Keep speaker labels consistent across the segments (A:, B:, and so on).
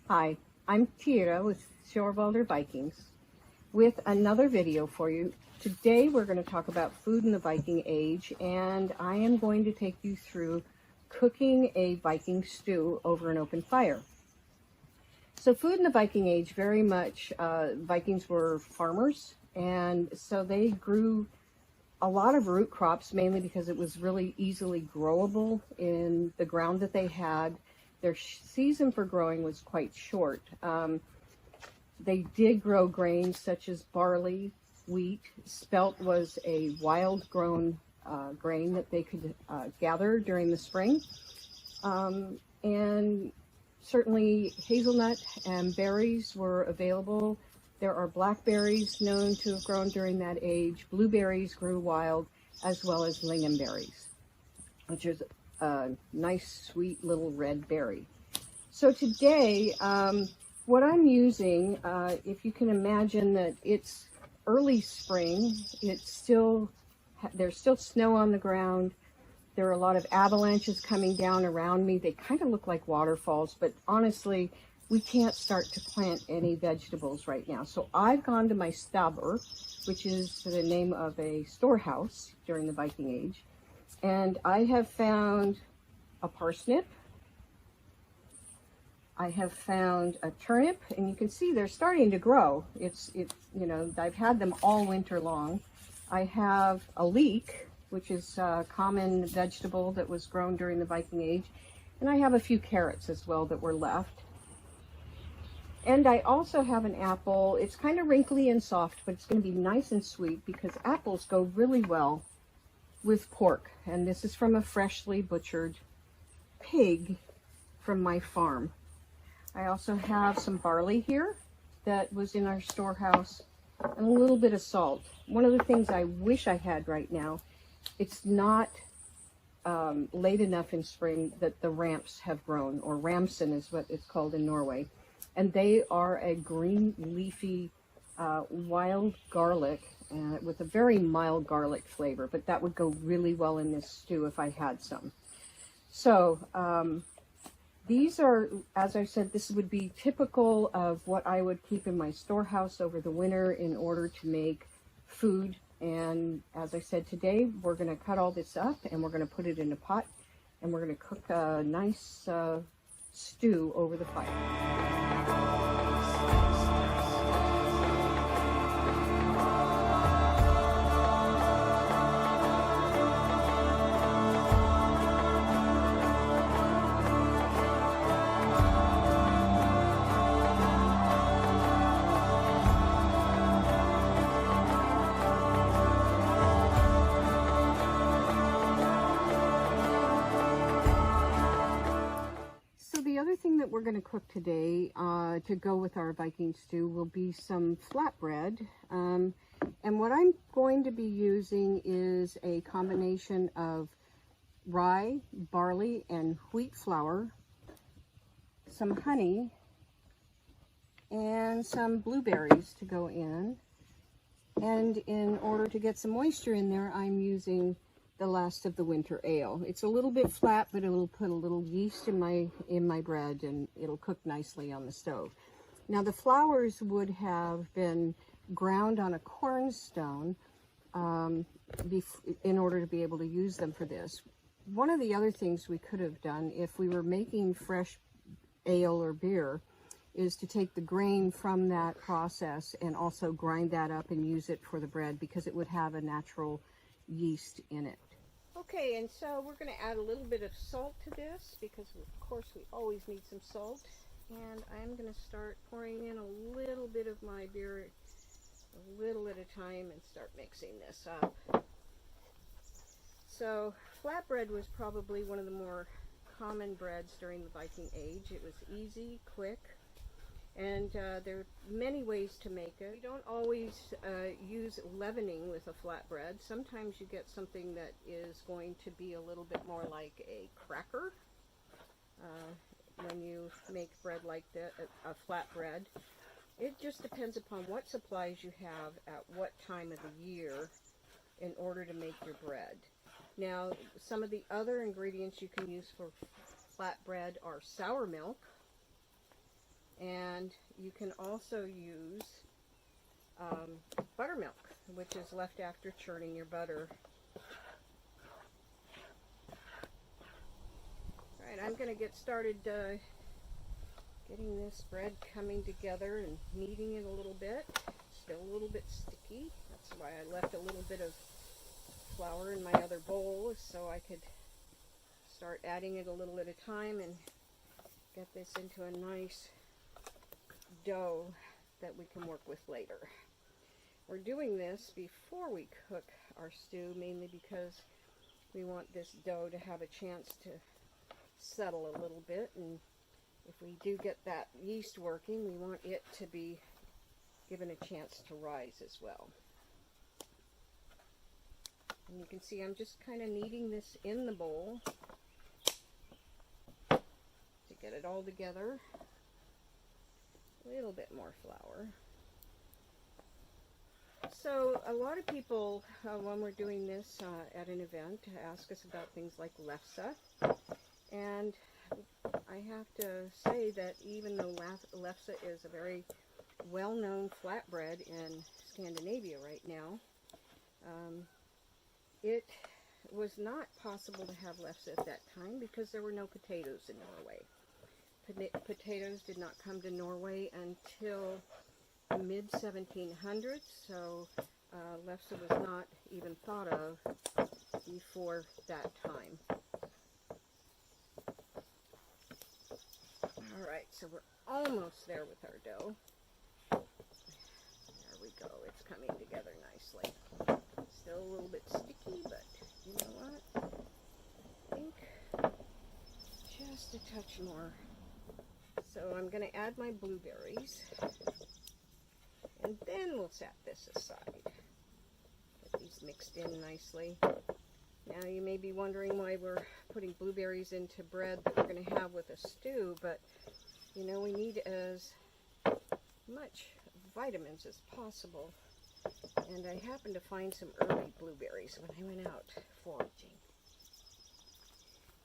A: Hi, I'm Tyra with Sjorvaldar Vikings with another video for you. Today we're going to talk about food in the Viking Age, and I am going to take you through cooking a Viking stew over an open fire. So food in the Viking Age, very much, Vikings were farmers, and so they grew a lot of root crops, mainly because it was really easily growable in the ground that they had. Their season for growing was quite short. They did grow grains such as barley, wheat. Spelt was a wild grown grain that they could gather during the spring. And certainly hazelnut and berries were available. There are blackberries known to have grown during that age. Blueberries grew wild, as well as lingonberries, which is a nice, sweet little red berry. So today, what I'm using, if you can imagine that it's early spring, there's still snow on the ground. There are a lot of avalanches coming down around me. They kind of look like waterfalls, but honestly, we can't start to plant any vegetables right now. So I've gone to my stabur, which is the name of a storehouse during the Viking Age. And I have found a parsnip. I have found a turnip, and you can see they're starting to grow. It's you know, I've had them all winter long. I have a leek, which is a common vegetable that was grown during the Viking Age. And I have a few carrots as well that were left. And I also have an apple. It's kind of wrinkly and soft, but it's going to be nice and sweet because apples go really well with pork. And this is from a freshly butchered pig from my farm. I also have some barley here that was in our storehouse and a little bit of salt. One of the things I wish I had right now, it's not late enough in spring that the ramps have grown, or ramson is what it's called in Norway. And they are a green leafy wild garlic with a very mild garlic flavor, but that would go really well in this stew if I had some. So these are, as I said, this would be typical of what I would keep in my storehouse over the winter in order to make food. And as I said, today we're going to cut all this up and we're going to put it in a pot and we're going to cook a nice stew over the fire. The other thing that we're going to cook today to go with our Viking stew will be some flatbread. And what I'm going to be using is a combination of rye, barley, and wheat flour, some honey, and some blueberries to go in. And in order to get some moisture in there, I'm using the last of the winter ale. It's a little bit flat, but it'll put a little yeast in my bread and it'll cook nicely on the stove. Now the flours would have been ground on a cornstone in order to be able to use them for this. One of the other things we could have done if we were making fresh ale or beer is to take the grain from that process and also grind that up and use it for the bread because it would have a natural yeast in it. Okay, and so we're going to add a little bit of salt to this because of course we always need some salt. And I'm going to start pouring in a little bit of my beer a little at a time and start mixing this up. So flatbread was probably one of the more common breads during the Viking Age. It was easy, quick, and there are many ways to make it. You don't always use leavening with a flatbread. Sometimes you get something that is going to be a little bit more like a cracker when you make bread like that, a flatbread. It just depends upon what supplies you have at what time of the year in order to make your bread. Now, some of the other ingredients you can use for flatbread are sour milk, And you can also use buttermilk, which is left after churning your butter. Alright, I'm going to get started getting this bread coming together and kneading it a little bit. Still a little bit sticky. That's why I left a little bit of flour in my other bowl, so I could start adding it a little at a time and get this into a nice dough that we can work with later. We're doing this before we cook our stew, mainly because we want this dough to have a chance to settle a little bit, and if we do get that yeast working, we want it to be given a chance to rise as well. And you can see I'm just kind of kneading this in the bowl to get it all together. A little bit more flour. So a lot of people, when we're doing this at an event, ask us about things like lefse. And I have to say that even though lefse is a very well-known flatbread in Scandinavia right now, it was not possible to have lefse at that time because there were no potatoes in Norway. Potatoes did not come to Norway until the mid-1700s, so lefse was not even thought of before that time. Alright, so we're almost there with our dough. There we go, it's coming together nicely. Still a little bit sticky, but you know what? I think just a touch more. So I'm going to add my blueberries, and then we'll set this aside. Get these mixed in nicely. Now you may be wondering why we're putting blueberries into bread that we're going to have with a stew, but you know, we need as much vitamins as possible. And I happened to find some early blueberries when I went out foraging.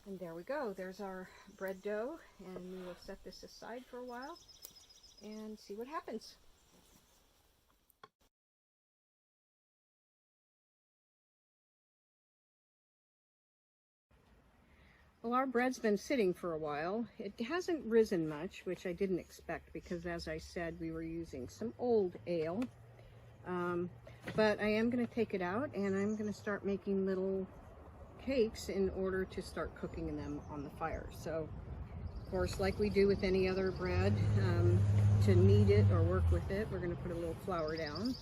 A: And there we go. There's our bread dough, and we will set this aside for a while and see what happens. Well, our bread's been sitting for a while. It hasn't risen much, which I didn't expect because, as I said, we were using some old ale. But I am going to take it out, and I'm going to start making little cakes in order to start cooking them on the fire. So, of course, like we do with any other bread, to knead it or work with it, we're going to put a little flour down.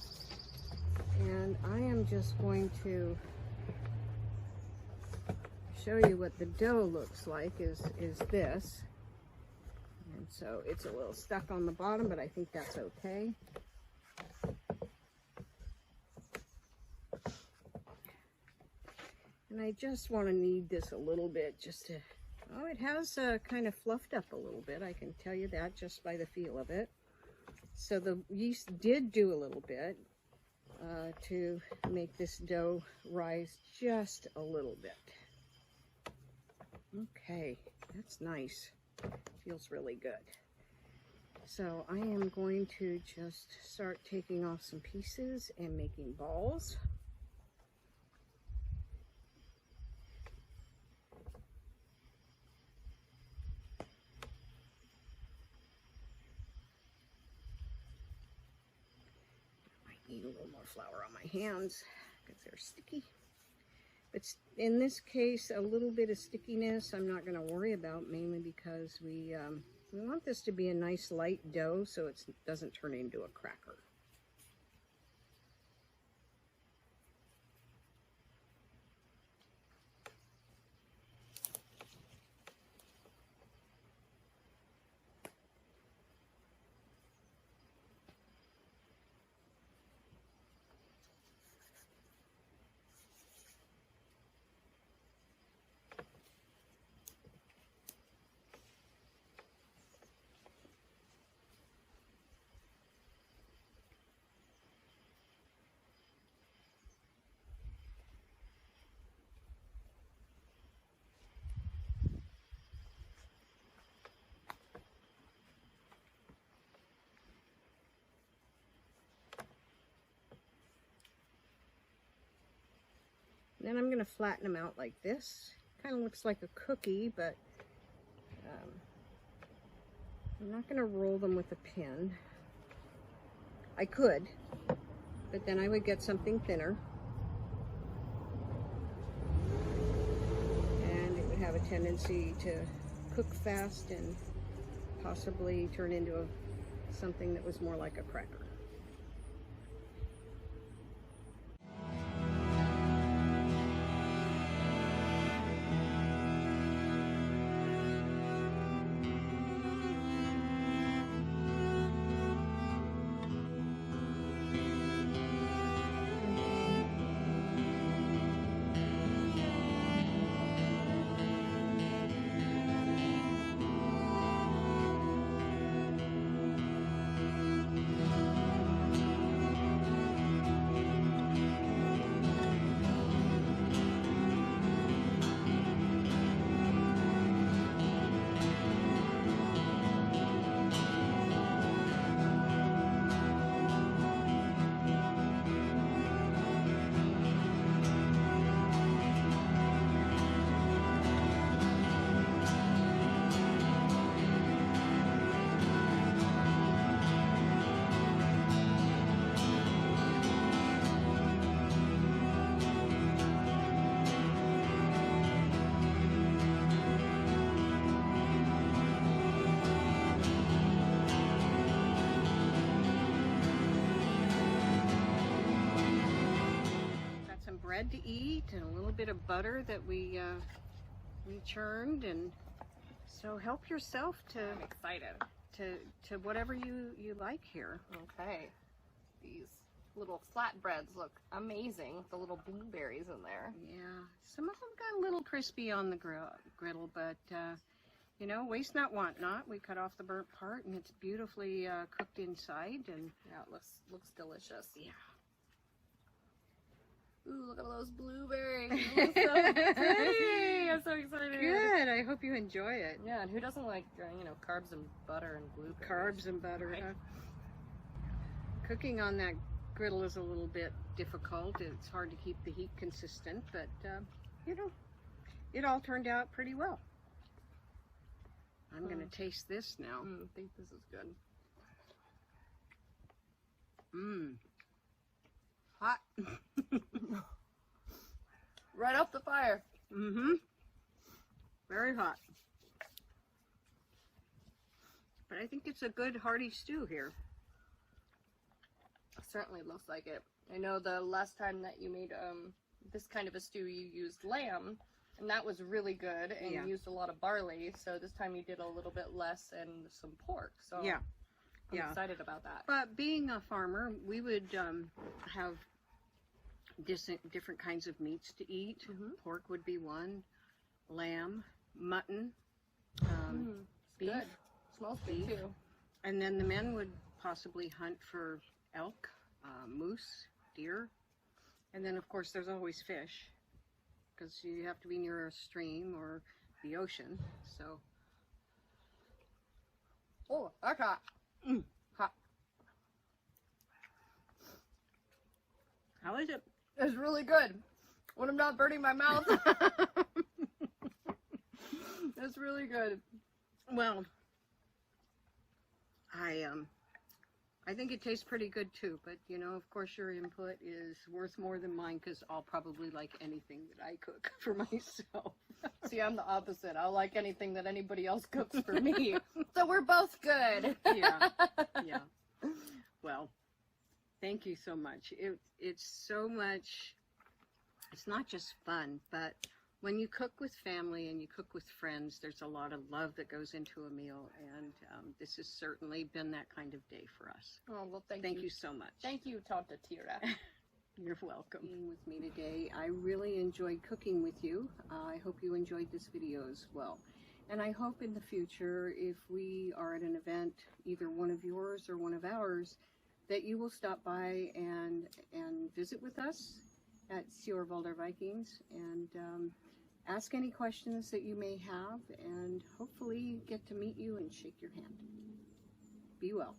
A: And I am just going to show you what the dough looks like is this. And so it's a little stuck on the bottom, but I think that's okay. And I just want to knead this a little bit just to, oh, it has kind of fluffed up a little bit. I can tell you that just by the feel of it. So the yeast did do a little bit to make this dough rise just a little bit. Okay, that's nice. Feels really good. So I am going to just start taking off some pieces and making balls. Need a little more flour on my hands because they're sticky. But in this case, a little bit of stickiness I'm not going to worry about, mainly because we want this to be a nice light dough so it doesn't turn into a cracker. And then I'm going to flatten them out like this. Kind of looks like a cookie, but I'm not going to roll them with a pin. I could, but then I would get something thinner. And it would have a tendency to cook fast and possibly turn into something that was more like a cracker. Bread to eat and a little bit of butter that we churned, and so help yourself to
B: I'm excited
A: to whatever you like here.
B: Okay, these little flatbreads look amazing. The little blueberries in there.
A: Yeah, some of them got a little crispy on the griddle, but you know, waste not, want not. We cut off the burnt part, and it's beautifully cooked inside, and
B: Yeah, it looks delicious.
A: yeah.
B: Ooh, look at all those blueberries. They look so pretty. I'm so excited.
A: Good. I hope you enjoy it.
B: Yeah, and who doesn't like, you know, carbs and butter and blueberries?
A: Carbs and butter.
B: Right?
A: Huh? Cooking on that griddle is a little bit difficult. It's hard to keep the heat consistent, but you know, it all turned out pretty well. I'm going to taste this now.
B: I think this is good.
A: Mmm.
B: Hot. Right off the fire.
A: Mm-hmm. Very hot. But I think it's a good hearty stew here.
B: Certainly looks like it. I know the last time that you made this kind of a stew, you used lamb, and that was really good, and
A: Yeah.
B: you used a lot of barley, so this time you did a little bit less and some pork, so
A: Yeah.
B: I'm excited about that.
A: But being a farmer, we would have different kinds of meats to eat. Pork would be one, lamb, mutton, beef,
B: Good. Smells good too.
A: and then the men would possibly hunt for elk, moose, deer, and then of course there's always fish, because you have to be near a stream or the ocean. So,
B: Oh, that's hot. Hot.
A: how is it?
B: It's really good. When I'm not burning my mouth. It's really good.
A: Well, I think it tastes pretty good too, but you know, of course your input is worth more than mine, because I'll probably like anything that I cook for myself.
B: See, I'm the opposite. I'll like anything that anybody else cooks for me. So we're both good.
A: Yeah, yeah. Well, thank you so much. It's so much, it's not just fun, but when you cook with family and you cook with friends, there's a lot of love that goes into a meal, and this has certainly been that kind of day for us.
B: Oh, well, thank
A: Thank
B: you.
A: you so much.
B: Thank you, Tanta Tyra.
A: You're welcome. Being with me today, I really enjoyed cooking with you. I hope you enjoyed this video as well. And I hope in the future, if we are at an event, either one of yours or one of ours, that you will stop by and visit with us at Sjorvaldar Vikings, and ask any questions that you may have, and hopefully get to meet you and shake your hand. Be well.